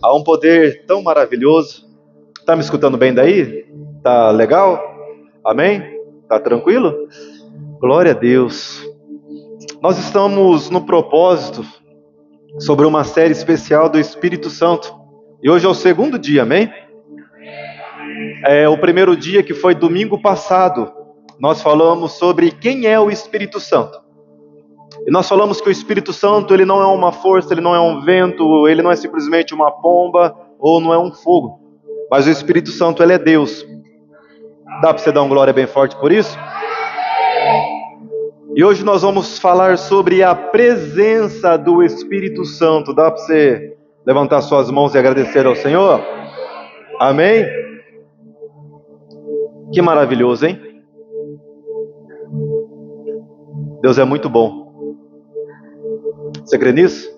Há um poder tão maravilhoso. Tá me escutando bem daí? Tá legal? Amém? Tá tranquilo? Glória a Deus. Nós estamos no propósito sobre uma série especial do Espírito Santo. E hoje é o segundo dia, amém? É o primeiro dia, que foi domingo passado. Nós falamos sobre quem é o Espírito Santo. E nós falamos que o Espírito Santo, ele não é uma força, ele não é um vento, ele não é simplesmente uma pomba, ou não é um fogo. Mas o Espírito Santo, ele é Deus. Dá para você dar um glória bem forte por isso? E hoje nós vamos falar sobre a presença do Espírito Santo. Dá para você levantar suas mãos e agradecer ao Senhor? Amém? Que maravilhoso, hein? Deus é muito bom. Você crê nisso?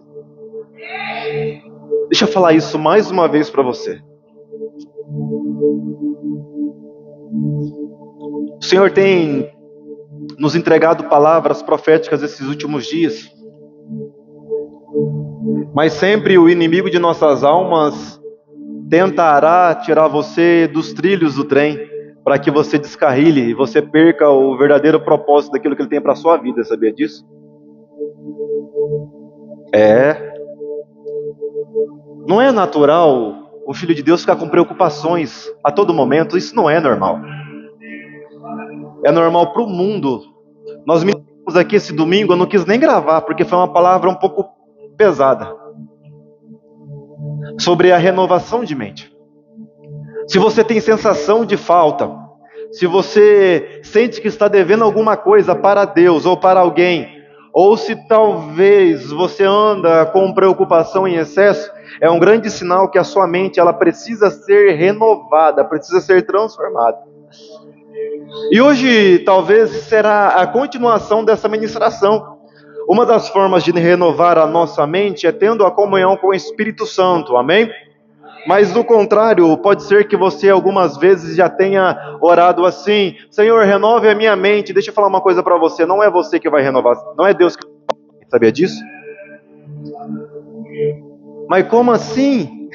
Deixa eu falar isso mais uma vez para você. O Senhor tem nos entregado palavras proféticas esses últimos dias. Mas sempre o inimigo de nossas almas tentará tirar você dos trilhos do trem, para que você descarrile e você perca o verdadeiro propósito daquilo que ele tem para a sua vida. Sabia disso? Não é natural o Filho de Deus ficar com preocupações a todo momento. Isso não é normal. É normal para o mundo. Nós ministramos aqui esse domingo, eu não quis nem gravar, porque foi uma palavra um pouco pesada, sobre a renovação de mente. Se você tem sensação de falta, se você sente que está devendo alguma coisa para Deus ou para alguém, ou se talvez você anda com preocupação em excesso, é um grande sinal que a sua mente ela precisa ser renovada, precisa ser transformada. E hoje talvez será a continuação dessa ministração. Uma das formas de renovar a nossa mente é tendo a comunhão com o Espírito Santo, amém? Mas do contrário, pode ser que você algumas vezes já tenha orado assim: Senhor, renove a minha mente. Deixa eu falar uma coisa para você, não é você que vai renovar, não é Deus que vai renovar. Sabia disso? Mas como assim?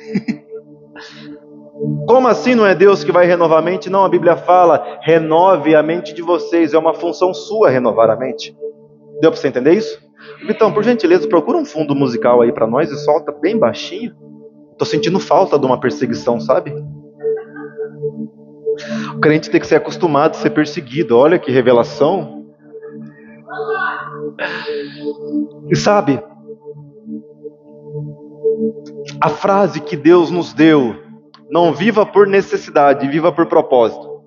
Como assim não é Deus que vai renovar a mente? Não, a Bíblia fala: renove a mente de vocês, é uma função sua renovar a mente. Deu para você entender isso? Vitão, por gentileza, procura um fundo musical aí para nós e solta bem baixinho. Tô sentindo falta de uma perseguição, sabe? O crente tem que ser acostumado a ser perseguido. Olha que revelação. E sabe, a frase que Deus nos deu: não viva por necessidade, viva por propósito.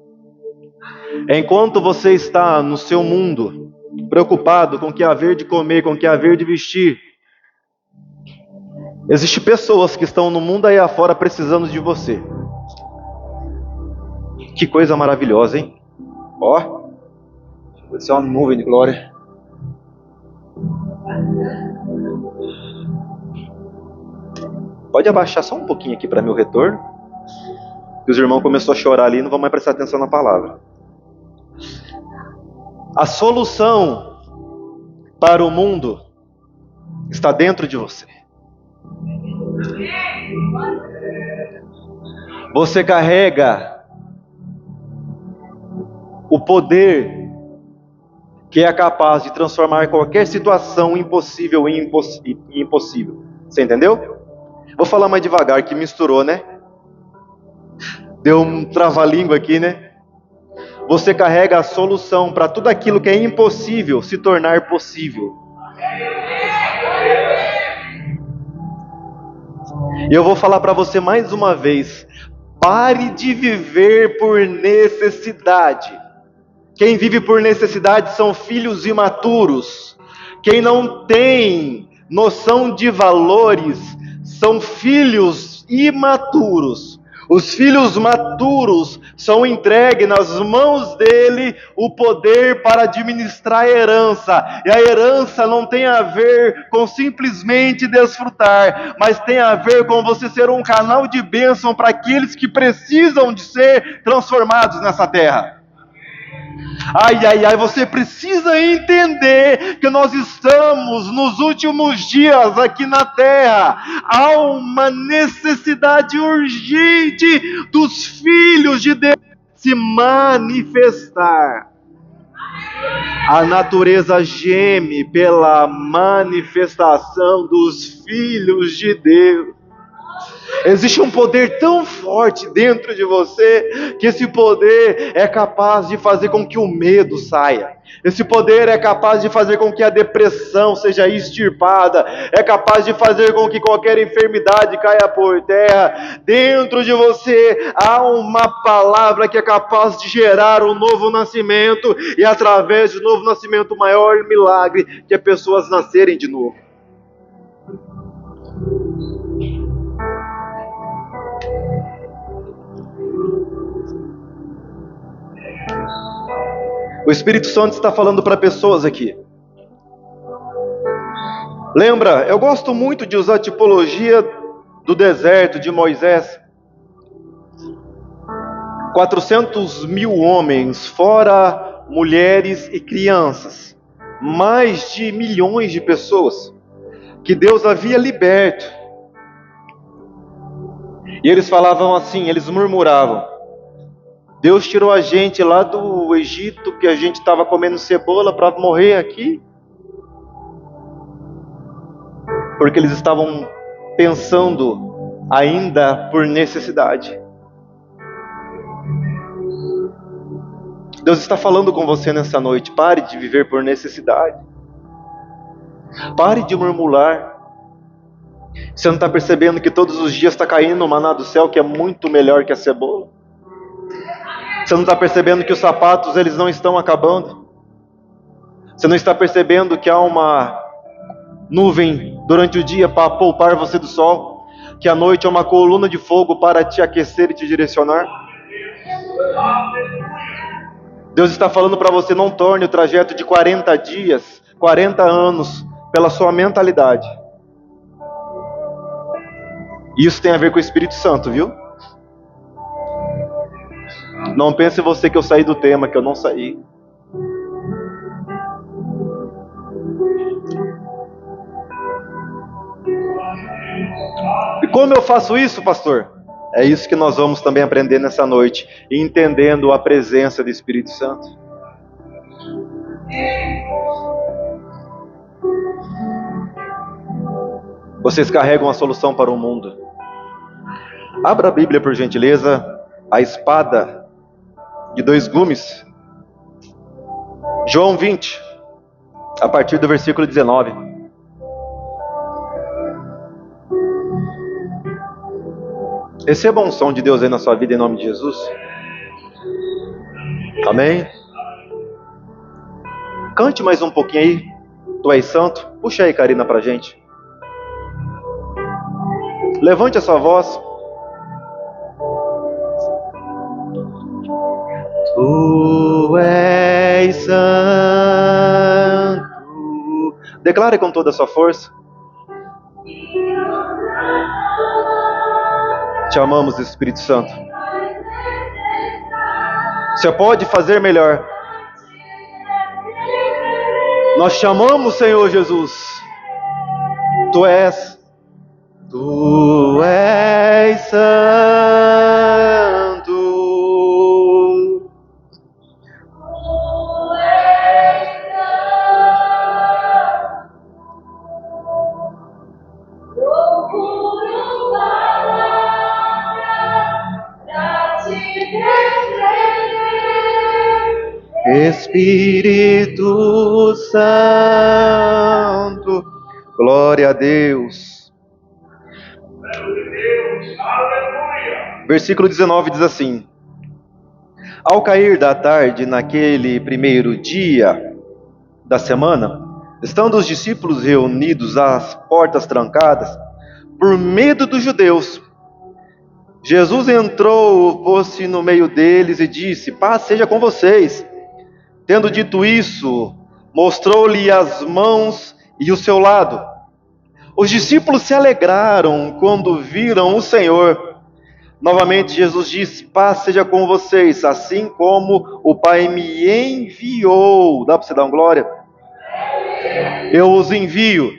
Enquanto você está no seu mundo, preocupado com o que haver de comer, com o que haver de vestir, existem pessoas que estão no mundo aí afora precisando de você. Que coisa maravilhosa, hein? Ó, vai ser uma nuvem de glória. Pode abaixar só um pouquinho aqui para meu retorno, que os irmãos começaram a chorar ali e não vão mais prestar atenção na palavra. A solução para o mundo está dentro de você. Você carrega o poder que é capaz de transformar qualquer situação impossível em impossível. Você entendeu? Vou falar mais devagar, que misturou, né? Deu um trava-língua aqui, né? Você carrega a solução para tudo aquilo que é impossível se tornar possível. E eu vou falar para você mais uma vez: pare de viver por necessidade. Quem vive por necessidade são filhos imaturos. Quem não tem noção de valores são filhos imaturos. Os filhos maturos são entregues nas mãos dele o poder para administrar a herança. E a herança não tem a ver com simplesmente desfrutar, mas tem a ver com você ser um canal de bênção para aqueles que precisam de ser transformados nessa terra. Ai, ai, ai, você precisa entender que nós estamos nos últimos dias aqui na terra. Há uma necessidade urgente dos filhos de Deus se manifestar. A natureza geme pela manifestação dos filhos de Deus. Existe um poder tão forte dentro de você, que esse poder é capaz de fazer com que o medo saia. Esse poder é capaz de fazer com que a depressão seja extirpada. É capaz de fazer com que qualquer enfermidade caia por terra. Dentro de você há uma palavra que é capaz de gerar um novo nascimento. E através do novo nascimento, o maior milagre que é pessoas nascerem de novo. O Espírito Santo está falando para pessoas aqui. Lembra, eu gosto muito de usar a tipologia do deserto de Moisés. 400 mil homens, fora mulheres e crianças. Mais de milhões de pessoas que Deus havia liberto. E eles falavam assim, eles murmuravam: Deus tirou a gente lá do Egito, que a gente estava comendo cebola, para morrer aqui. Porque eles estavam pensando ainda por necessidade. Deus está falando com você nessa noite. Pare de viver por necessidade. Pare de murmurar. Você não está percebendo que todos os dias está caindo um maná do céu que é muito melhor que a cebola? Você não está percebendo que os sapatos eles não estão acabando? Você não está percebendo que há uma nuvem durante o dia para poupar você do sol? Que à noite é uma coluna de fogo para te aquecer e te direcionar? Deus está falando para você: não torne o trajeto de 40 dias, 40 anos, pela sua mentalidade. Isso tem a ver com o Espírito Santo, viu? Não pense você que eu saí do tema, que eu não saí. E como eu faço isso, pastor? É isso que nós vamos também aprender nessa noite, entendendo a presença do Espírito Santo. Vocês carregam a solução para o mundo. Abra a Bíblia, por gentileza, a espada de 2 gumes. João 20, a partir do versículo 19. Receba a unção de Deus aí na sua vida, em nome de Jesus. Amém? Cante mais um pouquinho aí. Tu és santo. Puxa aí, Karina, pra gente. Levante a sua voz. Tu és santo. Declare com toda a sua força. Te amamos, Espírito Santo. Você pode fazer melhor. Nós te amamos, Senhor Jesus. Tu és santo. Espírito Santo, glória a Deus. Versículo 19 diz assim: ao cair da tarde, naquele primeiro dia da semana, estando os discípulos reunidos às portas trancadas, por medo dos judeus, Jesus entrou, pôs-se no meio deles e disse: paz seja com vocês. Tendo dito isso, mostrou-lhe as mãos e o seu lado. Os discípulos se alegraram quando viram o Senhor. Novamente Jesus disse: paz seja com vocês, assim como o Pai me enviou. Dá para você dar uma glória? Eu os envio.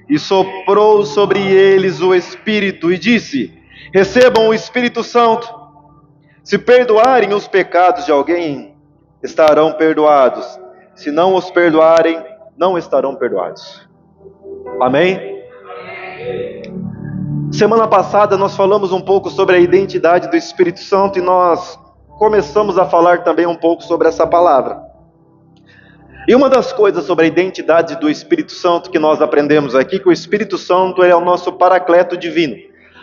E soprou sobre eles o Espírito e disse: recebam o Espírito Santo. Se perdoarem os pecados de alguém, estarão perdoados. Se não os perdoarem, não estarão perdoados. Amém? Semana passada nós falamos um pouco sobre a identidade do Espírito Santo e nós começamos a falar também um pouco sobre essa palavra. E uma das coisas sobre a identidade do Espírito Santo que nós aprendemos aqui, que o Espírito Santo é o nosso paracleto divino.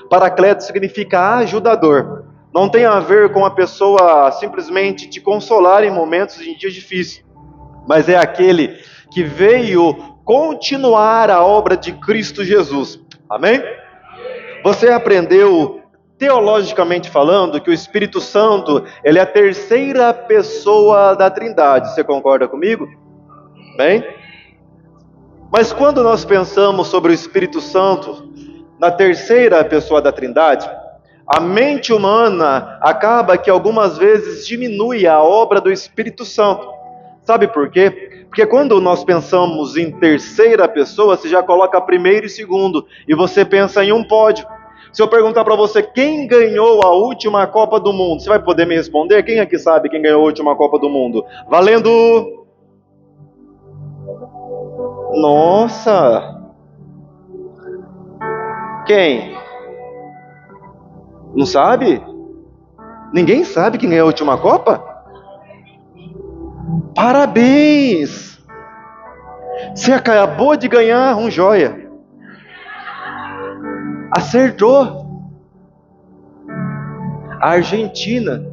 Paracleto significa ajudador. Não tem a ver com a pessoa simplesmente te consolar em momentos de dias difíceis, mas é aquele que veio continuar a obra de Cristo Jesus. Amém? Você aprendeu, teologicamente falando, que o Espírito Santo, ele é a terceira pessoa da Trindade. Você concorda comigo? Bem? Mas quando nós pensamos sobre o Espírito Santo, na terceira pessoa da Trindade, a mente humana acaba que algumas vezes diminui a obra do Espírito Santo. Sabe por quê? Porque quando nós pensamos em terceira pessoa, você já coloca primeiro e segundo, e você pensa em um pódio. Se eu perguntar para você quem ganhou a última Copa do Mundo, você vai poder me responder? Quem aqui sabe quem ganhou a última Copa do Mundo? Valendo! Nossa! Quem? Não sabe? Ninguém sabe quem ganhou a última Copa? Parabéns! Você acabou de ganhar um joia. Acertou. A Argentina.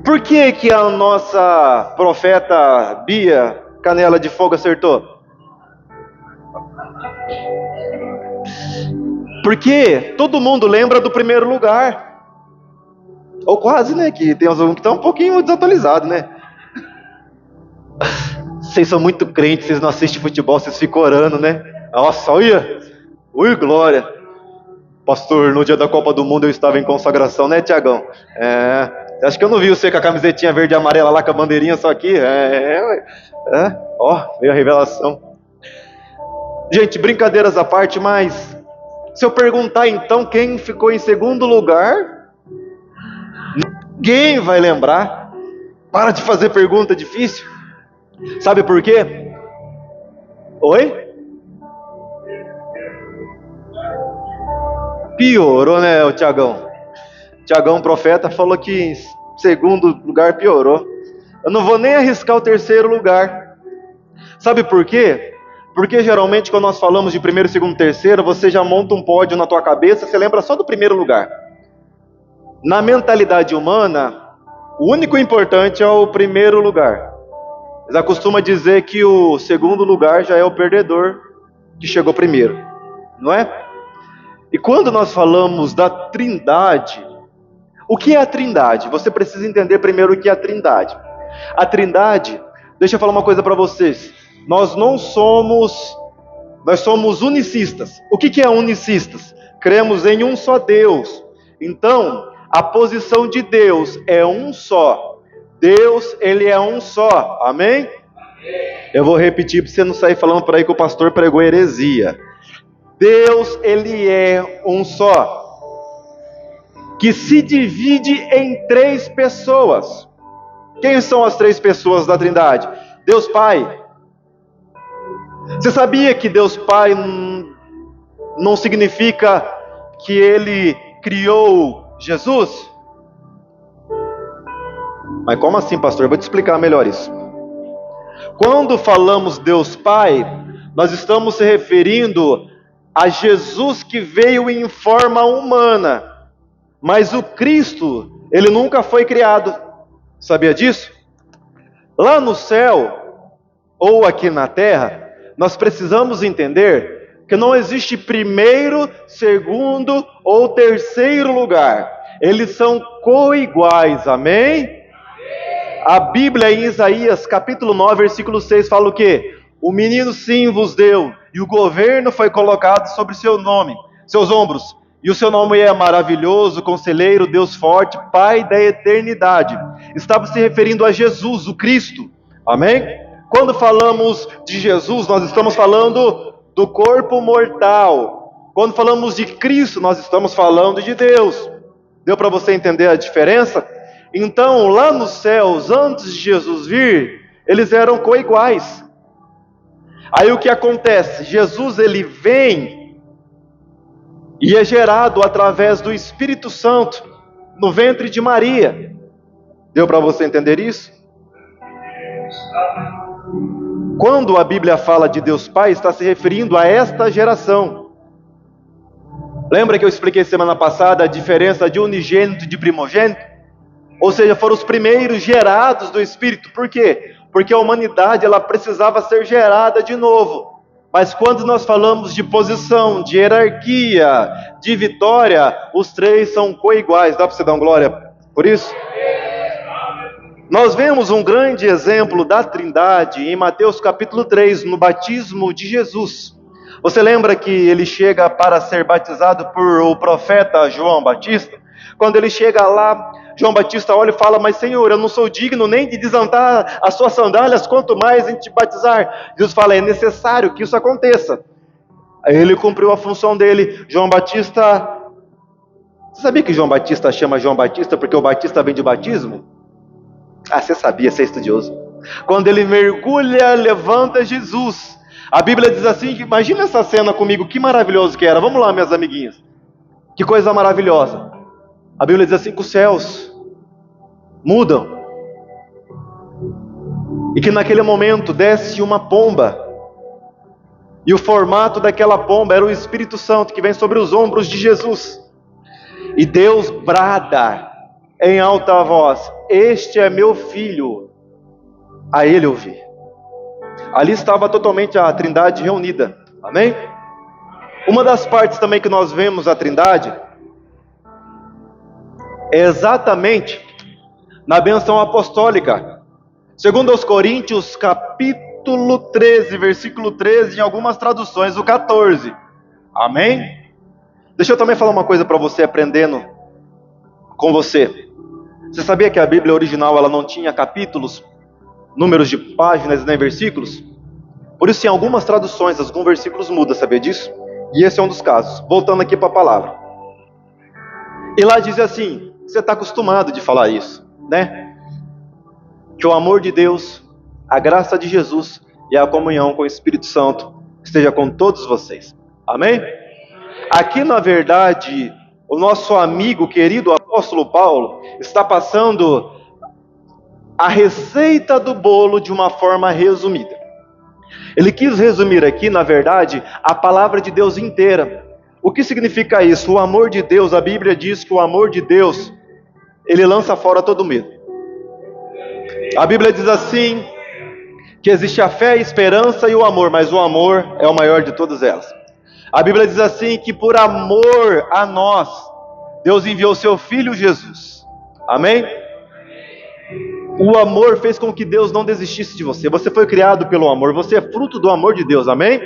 Por que que a nossa profeta Bia Canela de Fogo acertou? Porque todo mundo lembra do primeiro lugar. Ou quase, né? Que tem uns que estão um pouquinho desatualizados, né? Vocês são muito crentes, vocês não assistem futebol, vocês ficam orando, né? Nossa, olha! Ui, glória! Pastor, no dia da Copa do Mundo eu estava em consagração, né, Tiagão? Acho que eu não vi você com a camisetinha verde e amarela lá, com a bandeirinha só aqui. Ó, veio a revelação. Gente, brincadeiras à parte, mas se eu perguntar então quem ficou em segundo lugar, ninguém vai lembrar. Para de fazer pergunta difícil. Sabe por quê? Oi? Piorou, né, o Tiagão? Tiagão, profeta, falou que em segundo lugar piorou. Eu não vou nem arriscar o terceiro lugar. Sabe por quê? Porque geralmente quando nós falamos de primeiro, segundo, terceiro, você já monta um pódio na tua cabeça, você lembra só do primeiro lugar. Na mentalidade humana, o único importante é o primeiro lugar. Eles costumam dizer que o segundo lugar já é o perdedor que chegou primeiro, não é? E quando nós falamos da Trindade, o que é a Trindade? Você precisa entender primeiro o que é a Trindade. A Trindade, deixa eu falar uma coisa para vocês. Nós somos unicistas. O que é unicistas? Cremos em um só Deus. Então, a posição de Deus é um só. Deus, ele é um só. Amém? Eu vou repetir para você não sair falando por aí que o pastor pregou heresia. Deus, ele é um só, que se divide em três pessoas. Quem são as três pessoas da Trindade? Deus Pai. Você sabia que Deus Pai não significa que ele criou Jesus? Mas como assim, pastor? Eu vou te explicar melhor isso. Quando falamos Deus Pai, nós estamos se referindo a Jesus que veio em forma humana. Mas o Cristo, ele nunca foi criado. Sabia disso? Lá no céu, ou aqui na terra, nós precisamos entender que não existe primeiro, segundo ou terceiro lugar. Eles são coiguais, amém? A Bíblia em Isaías, capítulo 9, versículo 6, fala o quê? O menino sim vos deu, e o governo foi colocado sobre seu nome, seus ombros. E o seu nome é maravilhoso, conselheiro, Deus forte, Pai da eternidade. Estava se referindo a Jesus, o Cristo. Amém? Quando falamos de Jesus, nós estamos falando do corpo mortal. Quando falamos de Cristo, nós estamos falando de Deus. Deu para você entender a diferença? Então, lá nos céus, antes de Jesus vir, eles eram coiguais. Aí o que acontece? Jesus, ele vem e é gerado através do Espírito Santo no ventre de Maria. Deu para você entender isso? Quando a Bíblia fala de Deus Pai, está se referindo a esta geração. Lembra que eu expliquei semana passada a diferença de unigênito e de primogênito? Ou seja, foram os primeiros gerados do Espírito. Por quê? Porque a humanidade ela precisava ser gerada de novo. Mas quando nós falamos de posição, de hierarquia, de vitória, os três são coiguais. Dá para você dar uma glória por isso? Nós vemos um grande exemplo da Trindade em Mateus capítulo 3, no batismo de Jesus. Você lembra que ele chega para ser batizado por o profeta João Batista? Quando ele chega lá, João Batista olha e fala: mas Senhor, eu não sou digno nem de desatar as suas sandálias, quanto mais em te batizar. Jesus fala: é necessário que isso aconteça. Aí ele cumpriu a função dele. João Batista... Você sabia que João Batista chama João Batista porque o Batista vem de batismo? Ah, você sabia, você é estudioso. Quando ele mergulha, levanta Jesus. A Bíblia diz assim, imagina essa cena comigo, que maravilhoso que era. Vamos lá, minhas amiguinhas. Que coisa maravilhosa. A Bíblia diz assim que os céus mudam. E que naquele momento desce uma pomba. E o formato daquela pomba era o Espírito Santo que vem sobre os ombros de Jesus. E Deus brada em alta voz: este é meu filho, a ele ouvi. Ali estava totalmente a Trindade reunida, amém? Uma das partes também que nós vemos a Trindade é exatamente na bênção apostólica. Segundo aos Coríntios, capítulo 13, versículo 13, em algumas traduções, o 14, amém? Deixa eu também falar uma coisa para você, aprendendo com você. Você sabia que a Bíblia original ela não tinha capítulos, números de páginas nem versículos? Por isso, em algumas traduções, alguns versículos mudam, sabia disso? E esse é um dos casos. Voltando aqui para a palavra. E lá diz assim, você está acostumado de falar isso, né? Que o amor de Deus, a graça de Jesus e a comunhão com o Espírito Santo esteja com todos vocês. Amém? Aqui, na verdade, o nosso amigo querido apóstolo Paulo está passando a receita do bolo de uma forma resumida. Ele quis resumir aqui, na verdade, a palavra de Deus inteira. O que significa isso? O amor de Deus, a Bíblia diz que o amor de Deus, ele lança fora todo medo. A Bíblia diz assim, que existe a fé, a esperança e o amor, mas o amor é o maior de todas elas. A Bíblia diz assim, que por amor a nós, Deus enviou seu Filho Jesus. Amém? O amor fez com que Deus não desistisse de você. Você foi criado pelo amor. Você é fruto do amor de Deus. Amém?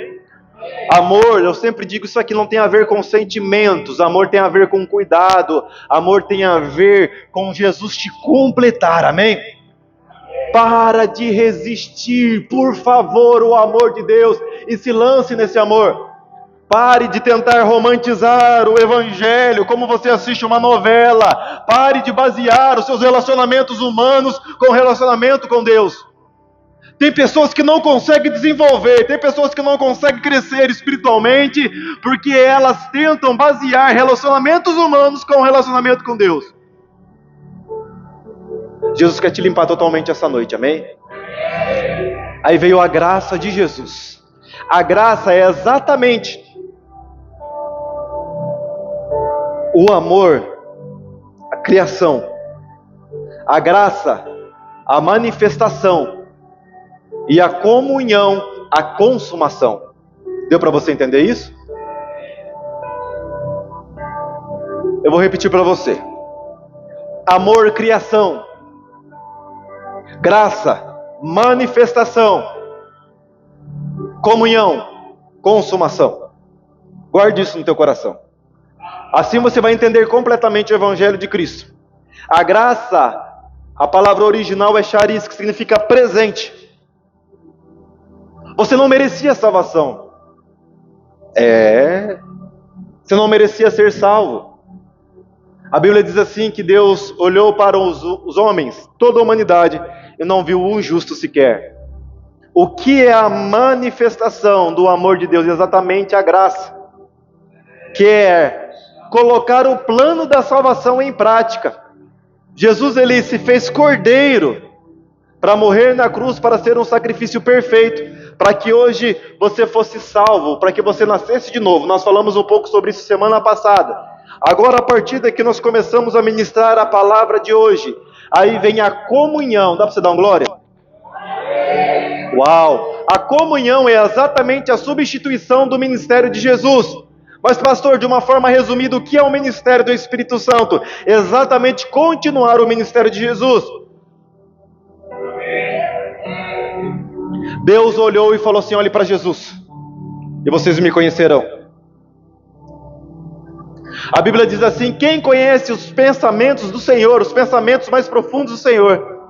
Amor, eu sempre digo, isso aqui não tem a ver com sentimentos. Amor tem a ver com cuidado. Amor tem a ver com Jesus te completar. Amém? Para de resistir, por favor, o amor de Deus. E se lance nesse amor. Pare de tentar romantizar o Evangelho como você assiste uma novela. Pare de basear os seus relacionamentos humanos com o relacionamento com Deus. Tem pessoas que não conseguem desenvolver, tem pessoas que não conseguem crescer espiritualmente porque elas tentam basear relacionamentos humanos com o relacionamento com Deus. Jesus quer te limpar totalmente essa noite, amém? Aí veio a graça de Jesus. A graça é exatamente o amor, a criação, a graça, a manifestação e a comunhão, a consumação. Deu para você entender isso? Eu vou repetir para você. Amor, criação, graça, manifestação, comunhão, consumação. Guarde isso no teu coração. Assim você vai entender completamente o Evangelho de Cristo. A graça, a palavra original é charis, que significa presente. Você não merecia salvação. Você não merecia ser salvo. A Bíblia diz assim que Deus olhou para os homens, toda a humanidade, e não viu um justo sequer. O que é a manifestação do amor de Deus? Exatamente a graça, que é colocar o plano da salvação em prática. Jesus, ele se fez cordeiro para morrer na cruz, para ser um sacrifício perfeito, para que hoje você fosse salvo, para que você nascesse de novo. Nós falamos um pouco sobre isso semana passada. Agora, a partir daqui, nós começamos a ministrar a palavra de hoje. Aí vem a comunhão. Dá para você dar uma glória? Uau! A comunhão é exatamente a substituição do ministério de Jesus. Mas, pastor, de uma forma resumida, o que é o ministério do Espírito Santo? Exatamente continuar o ministério de Jesus. Deus olhou e falou assim: olhe para Jesus, e vocês me conhecerão. A Bíblia diz assim: quem conhece os pensamentos do Senhor, os pensamentos mais profundos do Senhor?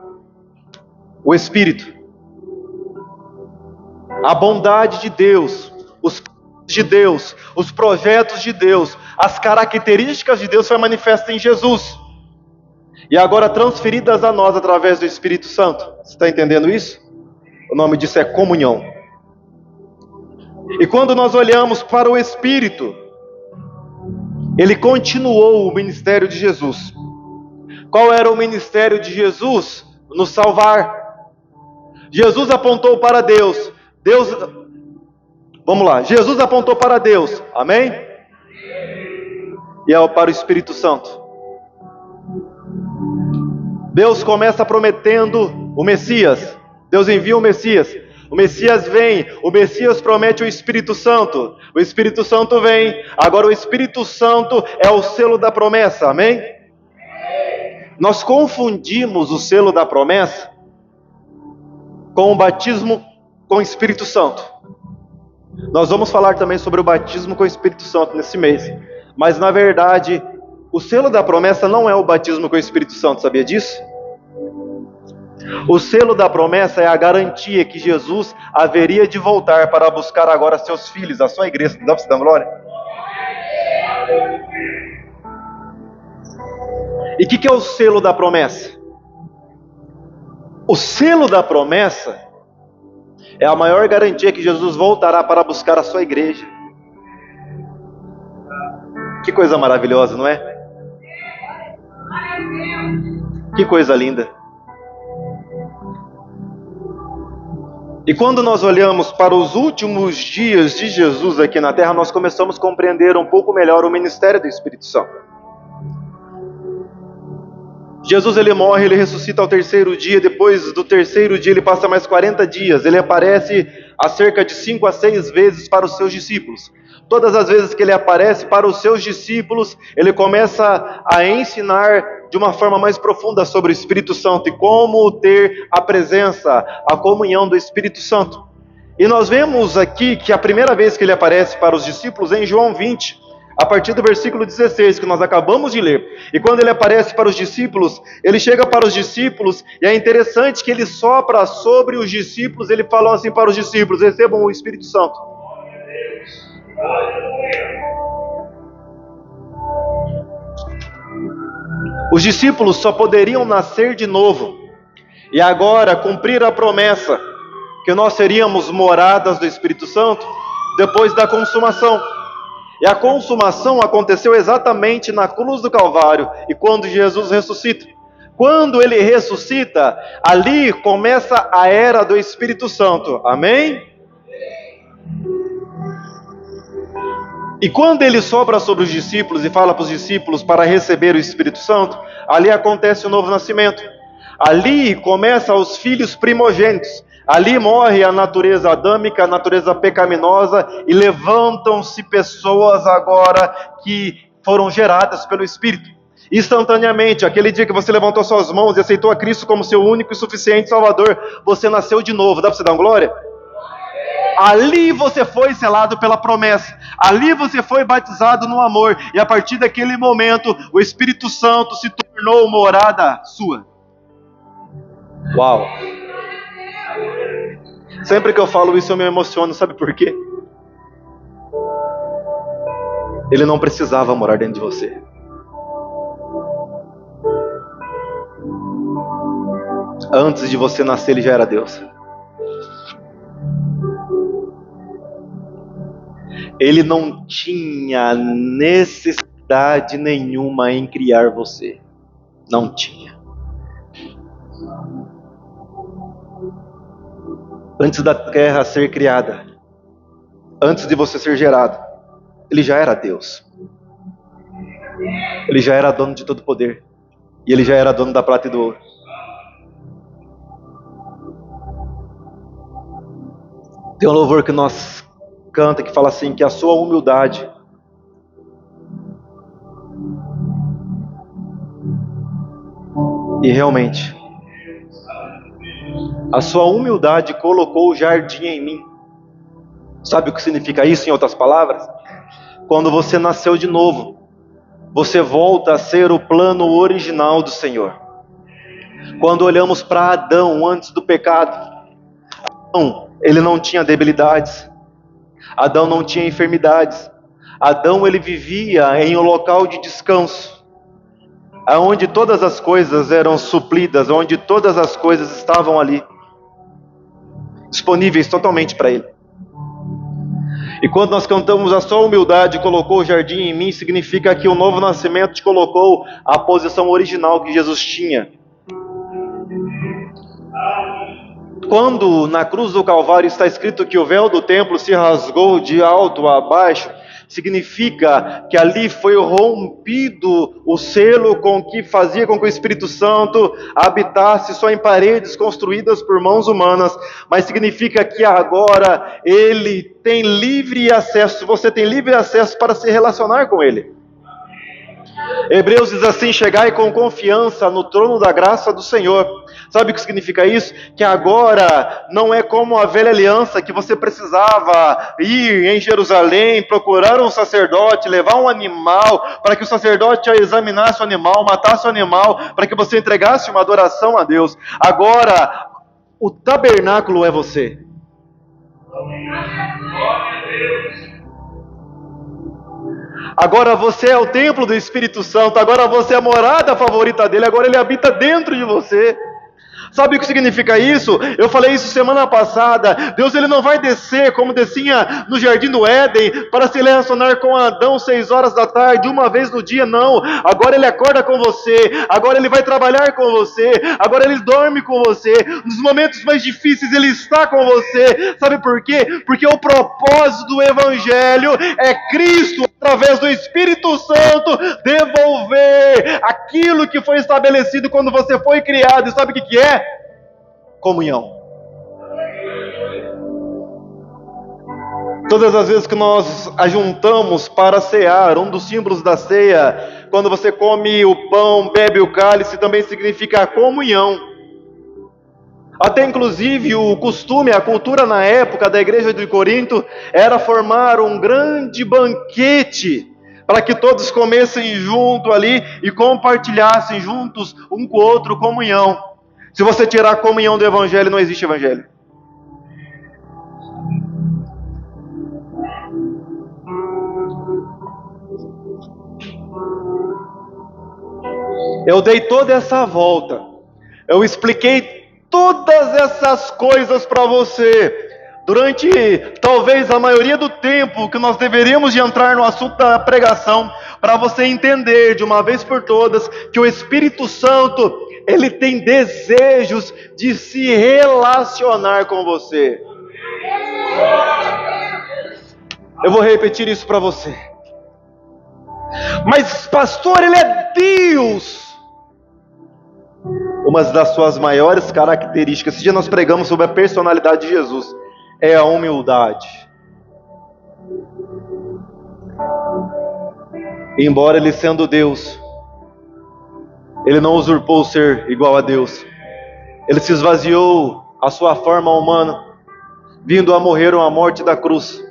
O Espírito. A bondade de Deus, os planos de Deus, os projetos de Deus, as características de Deus foi manifesta em Jesus. E agora transferidas a nós através do Espírito Santo. Você está entendendo isso? O nome disso é comunhão. E quando nós olhamos para o Espírito, ele continuou o ministério de Jesus. Qual era o ministério de Jesus? Nos salvar. Jesus apontou para Deus. Vamos lá. Jesus apontou para Deus. Amém? E é para o Espírito Santo. Deus começa prometendo o Messias. Deus envia o Messias. O Messias vem, o Messias promete o Espírito Santo. O Espírito Santo vem. Agora o Espírito Santo é o selo da promessa, amém? Nós confundimos o selo da promessa com o batismo com o Espírito Santo. Nós vamos falar também sobre o batismo com o Espírito Santo nesse mês. Mas na verdade, o selo da promessa não é o batismo com o Espírito Santo, sabia disso? O selo da promessa é a garantia que Jesus haveria de voltar para buscar agora seus filhos, a sua igreja. Dá para você dar glória? E o que é o selo da promessa? O selo da promessa é a maior garantia que Jesus voltará para buscar a sua igreja. Que coisa maravilhosa, não é? Que coisa linda. E quando nós olhamos para os últimos dias de Jesus aqui na terra, nós começamos a compreender um pouco melhor o ministério do Espírito Santo. Jesus, ele morre, ele ressuscita ao terceiro dia. Depois do terceiro dia ele passa mais 40 dias. Ele aparece a cerca de 5 a 6 vezes para os seus discípulos. Todas as vezes que ele aparece para os seus discípulos, ele começa a ensinar de uma forma mais profunda sobre o Espírito Santo e como ter a presença, a comunhão do Espírito Santo. E nós vemos aqui que a primeira vez que ele aparece para os discípulos é em João 20, a partir do versículo 16, que nós acabamos de ler. E quando ele aparece para os discípulos, ele chega para os discípulos, e é interessante que ele sopra sobre os discípulos, ele fala assim para os discípulos: recebam o Espírito Santo. Os discípulos só poderiam nascer de novo, e agora cumprir a promessa, que nós seríamos moradas do Espírito Santo, depois da consumação. E a consumação aconteceu exatamente na cruz do Calvário, e quando Jesus ressuscita. Quando ele ressuscita, ali começa a era do Espírito Santo, amém? E quando ele sopra sobre os discípulos e fala para os discípulos para receber o Espírito Santo, ali acontece o novo nascimento. Ali começam os filhos primogênitos. Ali morre a natureza adâmica, a natureza pecaminosa, e levantam-se pessoas agora que foram geradas pelo Espírito. Instantaneamente, aquele dia que você levantou suas mãos e aceitou a Cristo como seu único e suficiente Salvador, você nasceu de novo. Dá para você dar uma glória? Ali você foi selado pela promessa. Ali você foi batizado no amor. E a partir daquele momento, o Espírito Santo se tornou morada sua. Uau! Sempre que eu falo isso eu me emociono, sabe por quê? Ele não precisava morar dentro de você. Antes de você nascer, ele já era Deus. Ele não tinha necessidade nenhuma em criar você. Não tinha. Antes da terra ser criada, antes de você ser gerado, ele já era Deus. Ele já era dono de todo poder. E ele já era dono da prata e do ouro. Tem um louvor que nós canta que fala assim, que a sua humildade e realmente a sua humildade colocou o jardim em mim. Sabe o que significa isso em outras palavras? Quando você nasceu de novo, você volta a ser o plano original do Senhor. Quando olhamos para Adão antes do pecado, Adão, ele não tinha debilidades. Adão não tinha enfermidades. Adão, ele vivia em um local de descanso, onde todas as coisas eram supridas, onde todas as coisas estavam ali, disponíveis totalmente para ele. E quando nós cantamos a sua humildade colocou o jardim em mim, significa que o novo nascimento te colocou a posição original que Jesus tinha. Quando na cruz do Calvário está escrito que o véu do templo se rasgou de alto a baixo, significa que ali foi rompido o selo com que fazia com que o Espírito Santo habitasse só em paredes construídas por mãos humanas, mas significa que agora ele tem livre acesso, você tem livre acesso para se relacionar com ele. Hebreus diz assim, chegai com confiança no trono da graça do Senhor. Sabe o que significa isso? Que agora não é como a velha aliança que você precisava ir em Jerusalém, procurar um sacerdote, levar um animal, para que o sacerdote examinasse o animal, matasse o animal, para que você entregasse uma adoração a Deus. Agora, o tabernáculo é você. Agora você é o templo do Espírito Santo, agora você é a morada favorita dele, agora ele habita dentro de você. Sabe o que significa isso? Eu falei isso semana passada. Deus ele não vai descer como descia no Jardim do Éden para se relacionar com Adão 6 horas da tarde, uma vez no dia, não. Agora ele acorda com você, agora ele vai trabalhar com você, agora ele dorme com você. Nos momentos mais difíceis ele está com você. Sabe por quê? Porque o propósito do Evangelho é Cristo, através do Espírito Santo, devolver aquilo que foi estabelecido quando você foi criado. E sabe o que é? Comunhão. Todas as vezes que nós ajuntamos para cear, um dos símbolos da ceia, quando você come o pão, bebe o cálice, também significa a comunhão. Até inclusive o costume, a cultura na época da igreja de Corinto, era formar um grande banquete, para que todos comessem junto ali e compartilhassem juntos um com o outro comunhão. Se você tirar a comunhão do Evangelho, não existe Evangelho. Eu dei toda essa volta. Eu expliquei todas essas coisas para você. Durante talvez a maioria do tempo que nós deveríamos de entrar no assunto da pregação, para você entender de uma vez por todas que o Espírito Santo, ele tem desejos de se relacionar com você. Eu vou repetir isso para você. Mas pastor, ele é Deus. Uma das suas maiores características, esse dia nós pregamos sobre a personalidade de Jesus, é a humildade. Embora ele sendo Deus, ele não usurpou o ser igual a Deus. Ele se esvaziou a sua forma humana, vindo a morrer uma morte da cruz.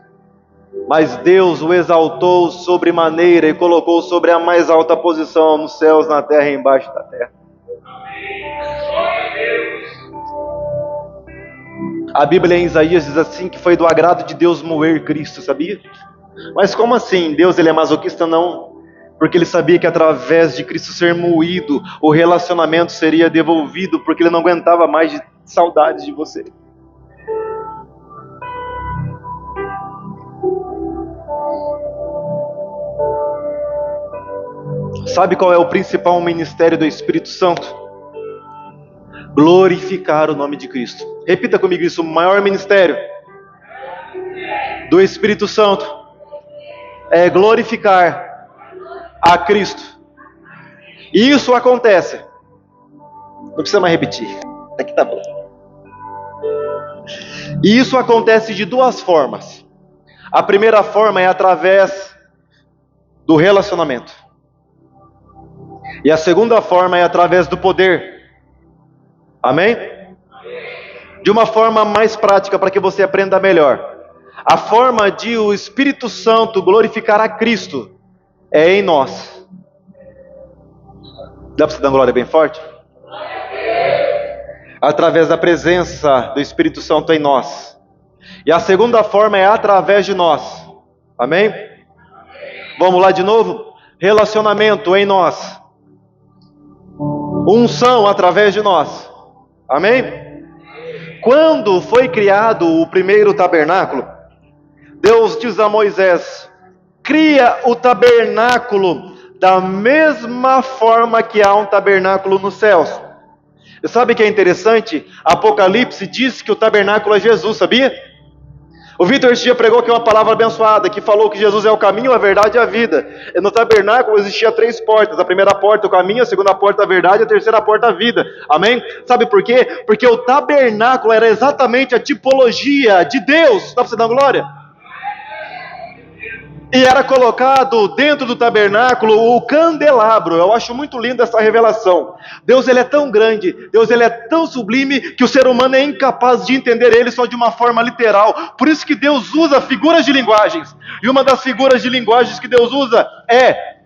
Mas Deus o exaltou sobremaneira e colocou sobre a mais alta posição nos céus, na terra e embaixo da terra. A Bíblia em Isaías diz assim, que foi do agrado de Deus moer Cristo, sabia? Mas como assim? Deus ele é masoquista? Não. Porque ele sabia que através de Cristo ser moído, o relacionamento seria devolvido, porque ele não aguentava mais de saudades de você. Sabe qual é o principal ministério do Espírito Santo? Glorificar o nome de Cristo. Repita comigo isso: o maior ministério do Espírito Santo é glorificar a Cristo. E isso acontece, não precisa mais repetir, aqui tá bom. E isso acontece de duas formas. A primeira forma é através do relacionamento. E a segunda forma é através do poder. Amém? De uma forma mais prática, para que você aprenda melhor. A forma de o Espírito Santo glorificar a Cristo é em nós. Dá para você dar uma glória bem forte? Através da presença do Espírito Santo em nós. E a segunda forma é através de nós. Amém? Vamos lá de novo? Relacionamento em nós. Unção através de nós. Amém? Quando foi criado o primeiro tabernáculo, Deus diz a Moisés: cria o tabernáculo da mesma forma que há um tabernáculo nos céus. E sabe o que é interessante? Apocalipse diz que o tabernáculo é Jesus, sabia? O Vitor esse dia pregou aqui uma palavra abençoada, que falou que Jesus é o caminho, a verdade e a vida. E no tabernáculo existia 3 portas. A primeira porta o caminho, a segunda porta a verdade e a terceira porta a vida. Amém? Sabe por quê? Porque o tabernáculo era exatamente a tipologia de Deus. Dá para você dar glória? E era colocado dentro do tabernáculo o candelabro. Eu acho muito linda essa revelação. Deus ele é tão grande, Deus ele é tão sublime, que o ser humano é incapaz de entender ele só de uma forma literal. Por isso que Deus usa figuras de linguagens. E uma das figuras de linguagens que Deus usa é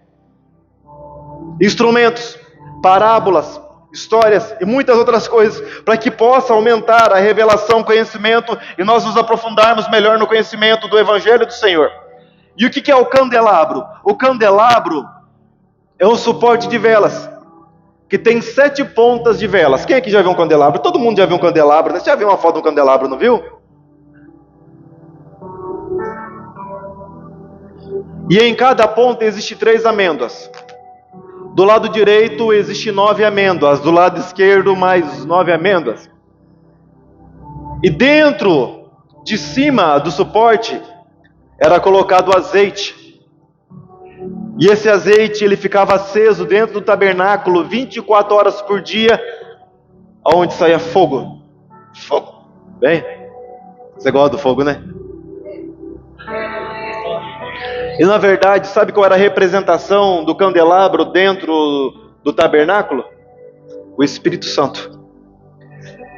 instrumentos, parábolas, histórias e muitas outras coisas, para que possa aumentar a revelação, conhecimento, e nós nos aprofundarmos melhor no conhecimento do Evangelho do Senhor. E o que é o candelabro? O candelabro é um suporte de velas, que tem 7 pontas de velas. Quem aqui já viu um candelabro? Todo mundo já viu um candelabro, né? Você já viu uma foto de um candelabro, não viu? E em cada ponta existe 3 amêndoas. Do lado direito existe 9 amêndoas, do lado esquerdo mais 9 amêndoas. E dentro de cima do suporte era colocado azeite. E esse azeite ele ficava aceso dentro do tabernáculo 24 horas por dia, aonde saía fogo. Fogo. Bem, você gosta do fogo, né? E na verdade, sabe qual era a representação do candelabro dentro do tabernáculo? O Espírito Santo.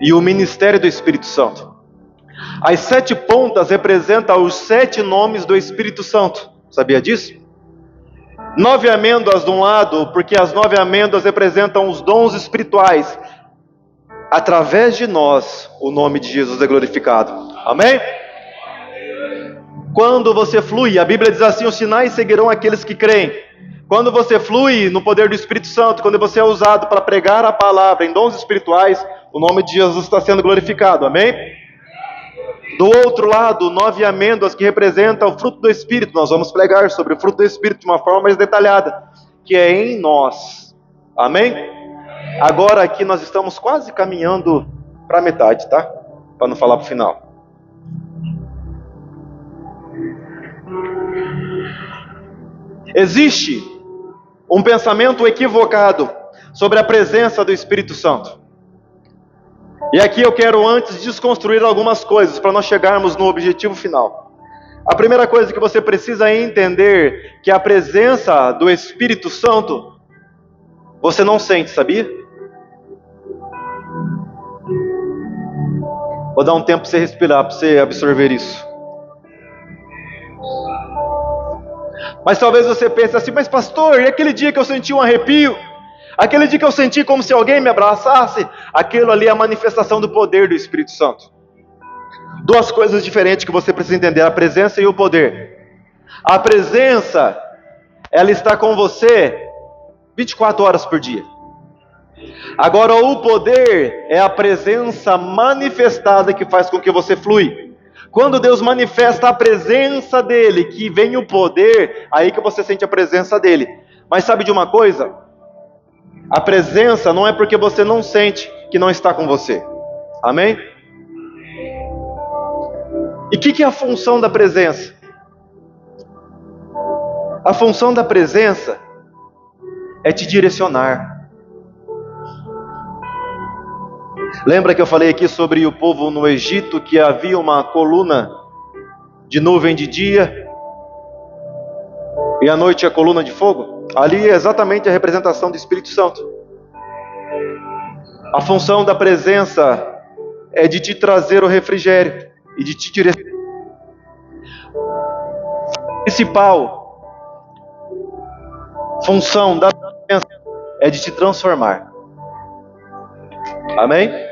E o ministério do Espírito Santo. As 7 pontas representam os 7 nomes do Espírito Santo. Sabia disso? 9 amêndoas de um lado, porque as 9 amêndoas representam os dons espirituais. Através de nós, o nome de Jesus é glorificado. Amém? Quando você flui, a Bíblia diz assim: os sinais seguirão aqueles que creem. Quando você flui no poder do Espírito Santo, quando você é usado para pregar a palavra em dons espirituais, o nome de Jesus está sendo glorificado. Amém? Do outro lado, 9 amêndoas que representam o fruto do Espírito. Nós vamos pregar sobre o fruto do Espírito de uma forma mais detalhada, que é em nós. Amém? Agora aqui nós estamos quase caminhando para a metade, tá? Para não falar para o final. Existe um pensamento equivocado sobre a presença do Espírito Santo. E aqui eu quero antes desconstruir algumas coisas para nós chegarmos no objetivo final. A primeira coisa que você precisa entender que a presença do Espírito Santo você não sente, sabia? Vou dar um tempo para você respirar, para você absorver isso. Mas talvez você pense assim, mas pastor, e aquele dia que eu senti um arrepio? Aquele dia que eu senti como se alguém me abraçasse? Aquilo ali é a manifestação do poder do Espírito Santo. Duas coisas diferentes que você precisa entender: a presença e o poder. A presença, ela está com você 24 horas por dia. Agora o poder é a presença manifestada que faz com que você flui. Quando Deus manifesta a presença dele, que vem o poder, aí que você sente a presença dele. Mas sabe de uma coisa? A presença não é porque você não sente que não está com você. Amém? E o que é a função da presença? A função da presença é te direcionar. Lembra que eu falei aqui sobre o povo no Egito, que havia uma coluna de nuvem de dia e à noite a coluna de fogo? Ali é exatamente a representação do Espírito Santo. A função da presença é de te trazer o refrigério e de te direcionar. A principal função da presença é de te transformar. Amém?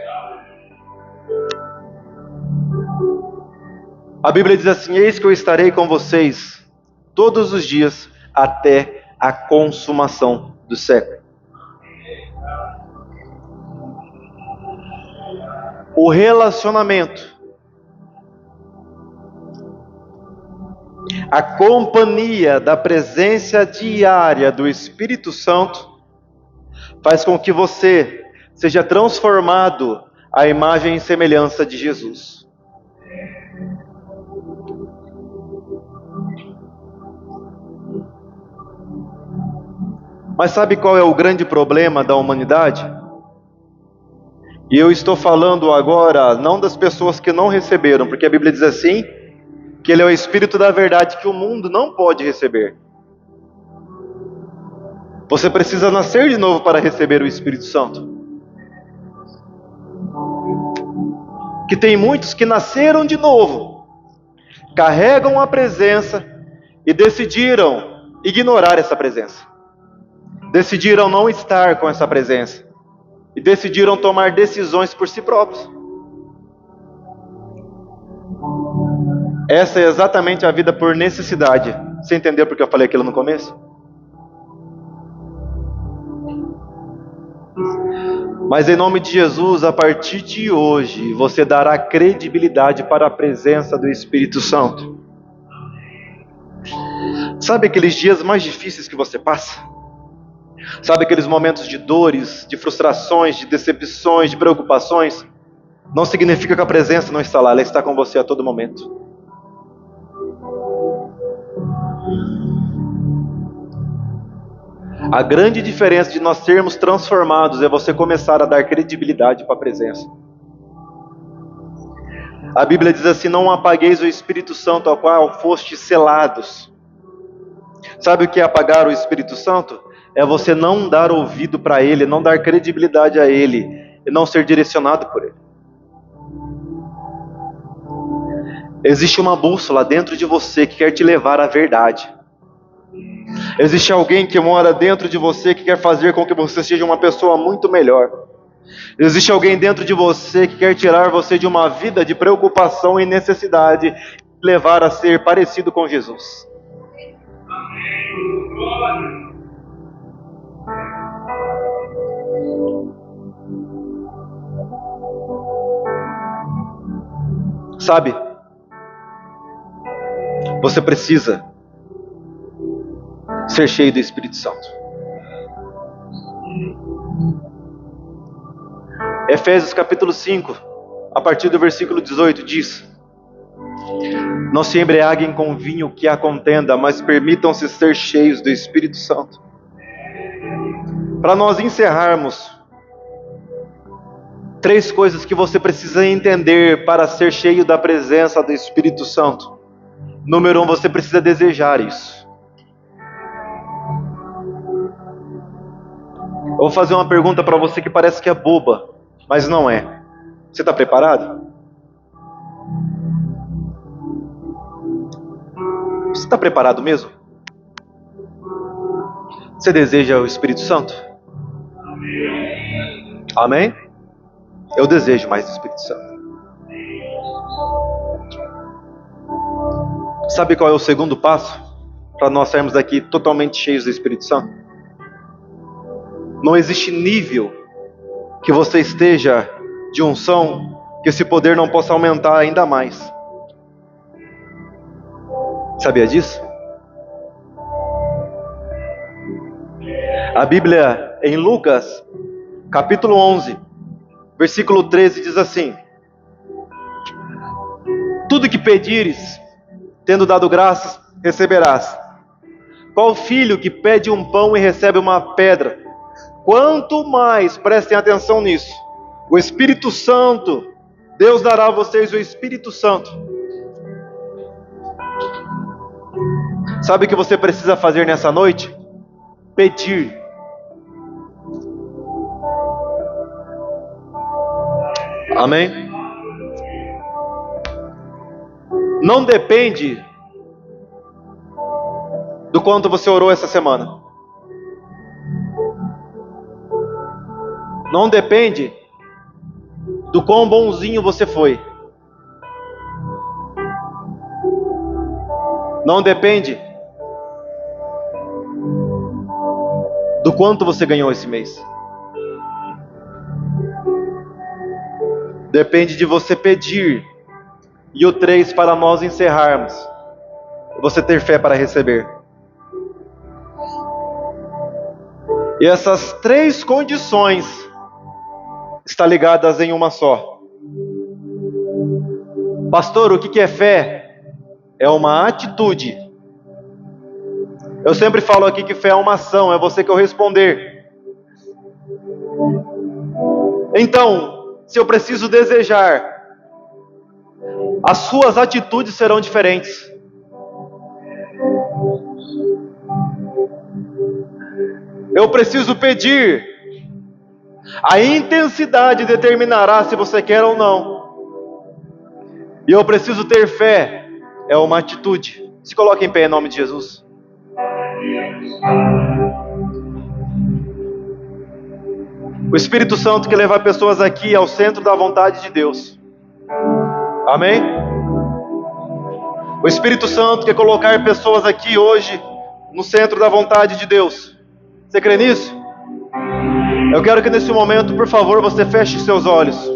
A Bíblia diz assim: eis que eu estarei com vocês todos os dias até a consumação do século. O relacionamento, a companhia da presença diária do Espírito Santo faz com que você seja transformado à imagem e semelhança de Jesus. Mas sabe qual é o grande problema da humanidade? E eu estou falando agora não das pessoas que não receberam, porque a Bíblia diz assim, que Ele é o Espírito da verdade que o mundo não pode receber. Você precisa nascer de novo para receber o Espírito Santo. Que tem muitos que nasceram de novo, carregam a presença e decidiram ignorar essa presença. Decidiram não estar com essa presença. E decidiram tomar decisões por si próprios. Essa é exatamente a vida por necessidade. Você entendeu porque eu falei aquilo no começo? Mas em nome de Jesus, a partir de hoje, você dará credibilidade para a presença do Espírito Santo. Sabe aqueles dias mais difíceis que você passa? Sabe aqueles momentos de dores, de frustrações, de decepções, de preocupações? Não significa que a presença não está lá, ela está com você a todo momento. A grande diferença de nós sermos transformados é você começar a dar credibilidade para a presença. A Bíblia diz assim: não apagueis o Espírito Santo ao qual fostes selados. Sabe o que é apagar o Espírito Santo? É você não dar ouvido para Ele, não dar credibilidade a Ele, e não ser direcionado por Ele. Existe uma bússola dentro de você que quer te levar à verdade. Existe alguém que mora dentro de você que quer fazer com que você seja uma pessoa muito melhor. Existe alguém dentro de você que quer tirar você de uma vida de preocupação e necessidade e levar a ser parecido com Jesus. Sabe? Você precisa ser cheio do Espírito Santo. Efésios capítulo 5, a partir do versículo 18, diz: não se embriaguem com vinho que há contenda, mas permitam-se ser cheios do Espírito Santo. Para nós encerrarmos, 3 coisas que você precisa entender para ser cheio da presença do Espírito Santo. Número 1, você precisa desejar isso. Eu vou fazer uma pergunta para você que parece que é boba, mas não é. Você está preparado? Você está preparado mesmo? Você deseja o Espírito Santo? Amém? Eu desejo mais do Espírito Santo. Sabe qual é o segundo passo para nós sairmos daqui totalmente cheios do Espírito Santo? Não existe nível que você esteja de unção que esse poder não possa aumentar ainda mais. Sabia disso? A Bíblia em Lucas, capítulo 11, versículo 13 diz assim: tudo que pedires, tendo dado graças, receberás. Qual filho que pede um pão e recebe uma pedra? Quanto mais, prestem atenção nisso, o Espírito Santo, Deus dará a vocês o Espírito Santo. Sabe o que você precisa fazer nessa noite? Pedir. Amém? Não depende do quanto você orou essa semana. Não depende do quão bonzinho você foi. Não depende do quanto você ganhou esse mês. Depende de você pedir. E o 3, para nós encerrarmos, você ter fé para receber. E essas 3 condições estão ligadas em uma só. Pastor, o que é fé? É uma atitude. Eu sempre falo aqui que fé é uma ação, é você que eu responder. Então, se eu preciso desejar, as suas atitudes serão diferentes. Eu preciso pedir. A intensidade determinará se você quer ou não. E eu preciso ter fé. É uma atitude. Se coloque em pé em nome de Jesus. O Espírito Santo que leva pessoas aqui ao centro da vontade de Deus. Amém? O Espírito Santo quer colocar pessoas aqui hoje no centro da vontade de Deus. Você crê nisso? Eu quero que nesse momento, por favor, você feche seus olhos.